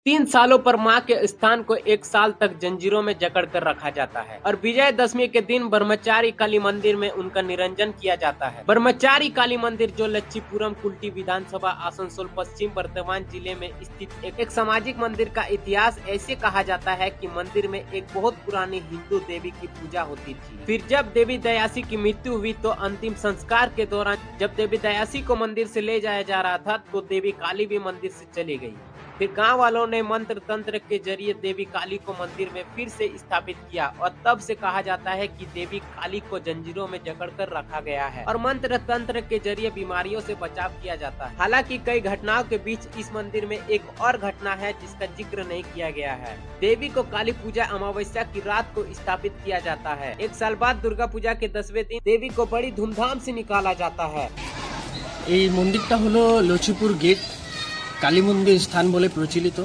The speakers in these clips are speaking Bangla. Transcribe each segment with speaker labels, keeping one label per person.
Speaker 1: 3 सालों पर मां के स्थान को 1 साल तक जंजीरों में जकड़ कर रखा जाता है और विजयदशमी के दिन ब्रह्मचारी काली मंदिर में उनका निरंजन किया जाता है। ब्रह्मचारी काली मंदिर जो लच्छीपुरम कुल्टी विधानसभा आसनसोल पश्चिम वर्धमान जिले में स्थित एक सामाजिक मंदिर का इतिहास ऐसे कहा जाता है कि मंदिर में एक बहुत पुरानी हिंदू देवी की पूजा होती थी। फिर जब देवी दयासी की मृत्यु हुई तो अंतिम संस्कार के दौरान जब देवी दयासी को मंदिर से ले जाया जा रहा था तो देवी काली भी मंदिर से चली गई। फिर गांव वालों ने मंत्र तंत्र के जरिए देवी काली को मंदिर में फिर से स्थापित किया और तब से कहा जाता है कि देवी काली को जंजीरों में जकड़कर रखा गया है और मंत्र तंत्र के जरिए बीमारियों से बचाव किया जाता है। हालांकि कई घटनाओं के बीच इस मंदिर में एक और घटना है जिसका जिक्र नहीं किया गया है। देवी को काली पूजा अमावस्या की रात को स्थापित किया जाता है। 1 साल बाद दुर्गा पूजा के 10वें दिन देवी को बड़ी धूमधाम से निकाला जाता है।
Speaker 2: এই মন্দিরটা হলো লচিপুর গেট কালী মন্দির স্থান বলে প্রচলিত।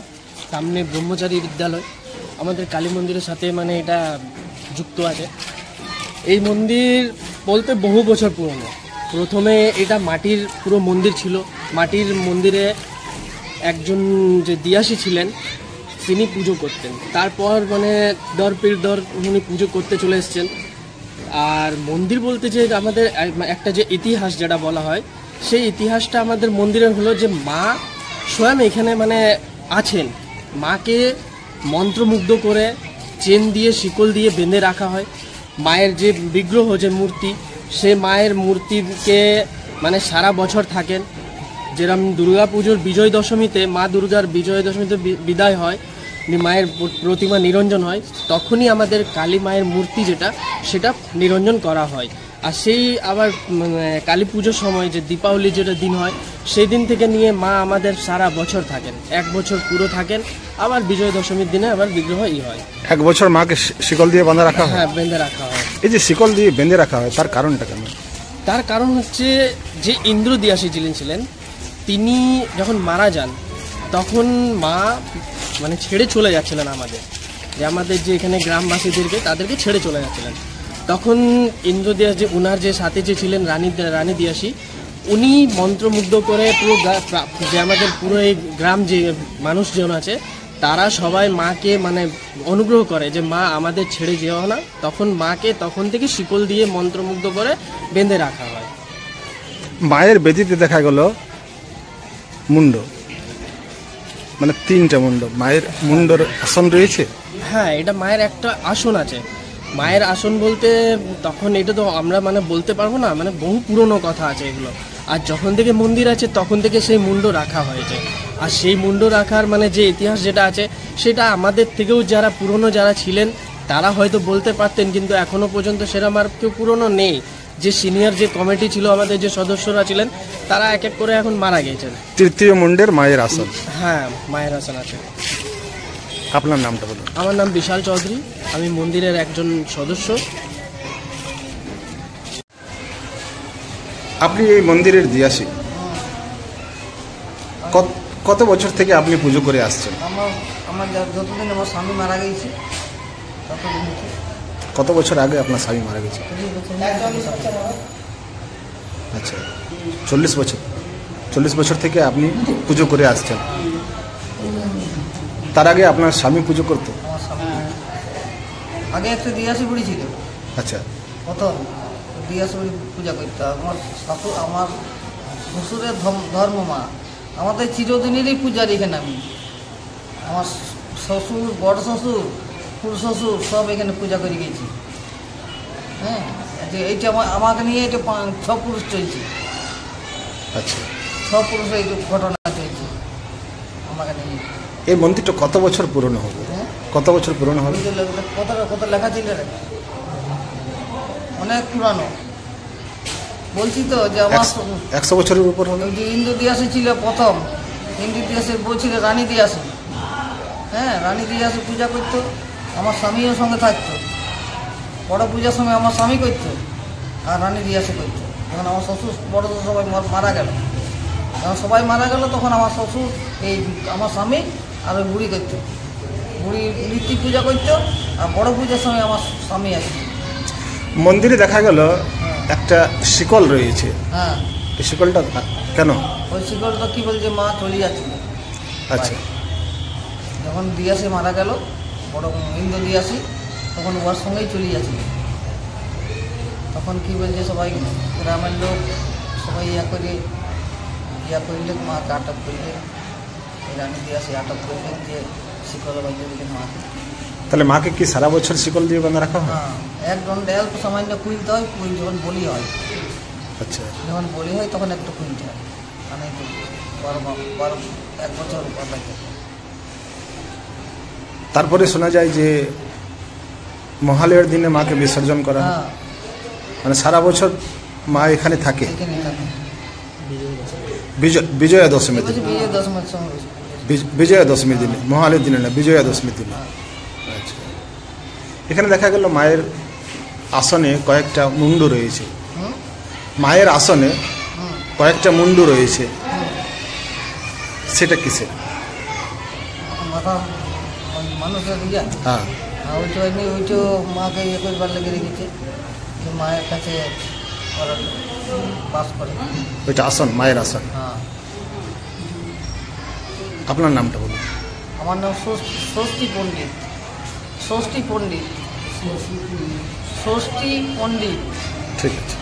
Speaker 2: সামনে ব্রহ্মচারী বিদ্যালয় আমাদের কালী মন্দিরের সাথে মানে এটা যুক্ত আছে। এই মন্দির বলতে বহু বছর পুরনো। প্রথমে এটা মাটির পুরো মন্দির ছিল। মাটির মন্দিরে একজন যে দিয়াসী ছিলেন তিনি পুজো করতেন। তারপর মানে দর উনি পুজো করতে চলে এসেছেন। আর মন্দির বলতে যে আমাদের একটা যে ইতিহাস যেটা বলা হয় সেই ইতিহাসটা আমাদের মন্দিরের হলো যে মা স্বয়ং এখানে মানে আছেন। মাকে মন্ত্রমুগ্ধ করে চেন দিয়ে শিকল দিয়ে বেঁধে রাখা হয়। মায়ের যে বিগ্রহ যে মূর্তি সে মায়ের মূর্তিকে মানে সারা বছর থাকেন। যেরকম দুর্গা পুজোর বিজয় দশমীতে মা দুর্গার বিজয় দশমীতে বিদায় হয়, মায়ের প্রতিমা নিরঞ্জন হয়, তখনই আমাদের কালী মায়ের মূর্তি যেটা সেটা নিরঞ্জন করা হয়। আর সেই আবার কালী পুজোর সময় যে দীপাবলি যেটা দিন হয় সেই দিন থেকে নিয়ে মা আমাদের সারা বছর থাকেন, 1 বছর পুরো থাকেন। আবার বিজয় দশমীর দিনে আবার বিগ্রহ হয়।
Speaker 3: 1 বছর মাকে শিকল দিয়ে বাঁধা রাখা হয়?
Speaker 2: হ্যাঁ, বেঁধে রাখা হয়।
Speaker 3: এই যে শিকল দিয়ে বেঁধে রাখা হয় তার কারণটা কেন?
Speaker 2: তার কারণ হচ্ছে যে ইন্দ্র দিয়াসী ছিলেন তিনি যখন মারা যান তখন মা মানে ছেড়ে চলে যাচ্ছিলেন আমাদের যে এখানে গ্রামবাসীদেরকে তাদেরকে ছেড়ে চলে যাচ্ছিলেন। তখন ইন্দ্র দিয়াস যে উনার যে সাথে যে ছিলেন রানী দিয়াসী উনি মন্ত্রমুগ্ধ করে পুরো যে আমাদের পুরো এই গ্রাম যে মানুষজন আছে তারা সবাই মাকে মানে অনুগ্রহ করে যে মা আমাদের ছেড়ে যেও না। তখন মাকে তখন থেকে শিকল দিয়ে মন্ত্রমুগ্ধ করে বেঁধে রাখা হয়।
Speaker 3: মায়ের বেদিতে দেখা গেল মুন্ড, মানে 3টা মুন্ড। মায়ের মুন্ডর আসন রয়েছে?
Speaker 2: হ্যাঁ, এটা মায়ের একটা আসন আছে। মায়ের আসন বলতে তখন এটা তো আমরা মানে বলতে পারবো না, মানে বহু পুরনো কথা আছে এগুলো। আর যখন থেকে মন্দির আছে তখন থেকে সেই মুন্ড রাখা হয়েছে। আর সেই মুন্ড রাখার মানে যে ইতিহাস যেটা আছে সেটা আমাদের থেকেও যারা পুরনো যারা ছিলেন তারা হয়তো বলতে পারতেন, কিন্তু এখনো পর্যন্ত সেরকম আর কেউ পুরনো নেই। যে সিনিয়র যে কমিটি ছিল আমাদের যে সদস্যরা ছিলেন তারা এক এক করে এখন মারা গেছেন।
Speaker 3: 3য় মুন্ডের মায়ের আসন?
Speaker 2: হ্যাঁ, মায়ের আসন আছে।
Speaker 3: আপনার নামটা বলুন।
Speaker 2: আমার নাম বিশাল চৌধুরী, আমি মন্দিরের একজন সদস্য।
Speaker 3: আপনি এই মন্দিরের দিয়াসী, কত বছর থেকে আপনি পুজো করে আসছেন?
Speaker 4: আমার যতদিন আমার স্বামী মারা গেছে ততদিন।
Speaker 3: কত বছর আগে আপনার স্বামী মারা গেছে? আচ্ছা, 40 বছর থেকে আপনি পুজো করে আসছেন। তার আগে আপনার স্বামী পুজো করতো?
Speaker 4: আগে একটা দিয়াসী বুড়ি ছিল।
Speaker 3: আচ্ছা,
Speaker 4: কত দিয়াসী বুড়ি পূজা করতো। আমার শ্বশুরের ধর্ম মা আমাদের চিরদিনেরই পূজার এখানে। আমার শ্বশুর, বড় শ্বশুর, ফুল শ্বশুর সব এখানে পূজা করে গেছি। হ্যাঁ, যে এইটা আমাকে নিয়ে এটা 6 পুরুষ চলছে।
Speaker 3: আচ্ছা,
Speaker 4: 6 পুরুষ এই ঘটনা চলছে আমাকে নিয়ে।
Speaker 3: এই মন্দিরটা কত বছর পুরনো হবে? কত বছর পুরনো হবে?
Speaker 4: কত লেখা ছিল রে, অনেক পুরানো। বলছি তো যে আমার
Speaker 3: 100 বছরের উপর হবে।
Speaker 4: যে ইন্দ্র দিয়াসী ছিল প্রথম, ইন্দ্র দিয়াসের বউ ছিল রানী দিয়াসী। হ্যাঁ, রানী দিয়াসী পূজা করতো, আমার স্বামীও সঙ্গে থাকতো। বড় পূজার সময় আমার স্বামী করতো আর রানী দিয়াসী করতো। যখন আমার শ্বশুর বড় সবাই মারা গেল, যখন সবাই মারা গেল তখন আমার শ্বশুর এই আমার স্বামী আর ওই বুড়ি করতো। বুড়ি নীতি পূজা করতো আর বড় পূজার সময় আমার স্বামী আসতো।
Speaker 3: মন্দিরে দেখা গেল একটা শিকল রয়েছে।
Speaker 4: হ্যাঁ,
Speaker 3: এই শিকলটা কেন?
Speaker 4: ওই শিকলটা কি বলছে মা চলে যাচ্ছিল।
Speaker 3: আচ্ছা,
Speaker 4: যখন দিয়াসি মারা গেল, বড় ইন্দ্র দিয়াসি, তখন ওর সঙ্গেই চলে যাচ্ছিল। তখন কি বলছে সবাই গ্রামের লোক সবাই করলে মাকে আটক করলে, রানী দিয়াসি আটক করলেন যে শিকল বাঁধিয়ে দিলেন মাকে।
Speaker 3: তাহলে মাকে কি সারা বছর শিকল দিয়ে বাঁধা রাখা হয়?
Speaker 4: হ্যাঁ, এক দণ্ড অল্প সামান্য খুলতে হয়, যখন বলি হয়,
Speaker 3: আচ্ছা,
Speaker 4: যখন বলি হয় তখন একটু খুলতে হয়, মানে একটু 1 বছর বাঁধাইতে হয়।
Speaker 3: তারপরে শোনা যায় যে মহালয়ার দিনে মাকে বিসর্জন করা হয়।
Speaker 4: হ্যাঁ,
Speaker 3: মানে সারা বছর মা এখানে থাকে
Speaker 4: এখানে থাকে।
Speaker 3: বিজয়া দশমীর
Speaker 4: বলছি
Speaker 3: দিনে।
Speaker 4: বিজয় দশমীর সঙ্গে
Speaker 3: বিজয়া দশমীর দিনে, মহালয়ার দিনে না, বিজয়া দশমীর দিনে। আচ্ছা, এখানে দেখা গেল মায়ের আসনে কয়েকটা মুন্ডু রয়েছে।
Speaker 4: হুম
Speaker 3: মায়ের আসনে
Speaker 4: হুম
Speaker 3: কয়েকটা মুন্ডু রয়েছে, সেটা কিসের?
Speaker 4: মাথা ওই মানুষের ইয়া,
Speaker 3: হ্যাঁ,
Speaker 4: ওইটা এমনি ওইটা মাকে ইয়ে করবার লেগে রেখেছে, যে মায়ের কাছে ওরা বাস করে।
Speaker 3: ওইটা আসন, মায়ের আসন।
Speaker 4: হ্যাঁ,
Speaker 3: আপনার নামটা বলুন।
Speaker 4: আমার নাম ষষ্ঠী পণ্ডিত। ষষ্ঠী পণ্ডিত।
Speaker 3: ঠিক আছে।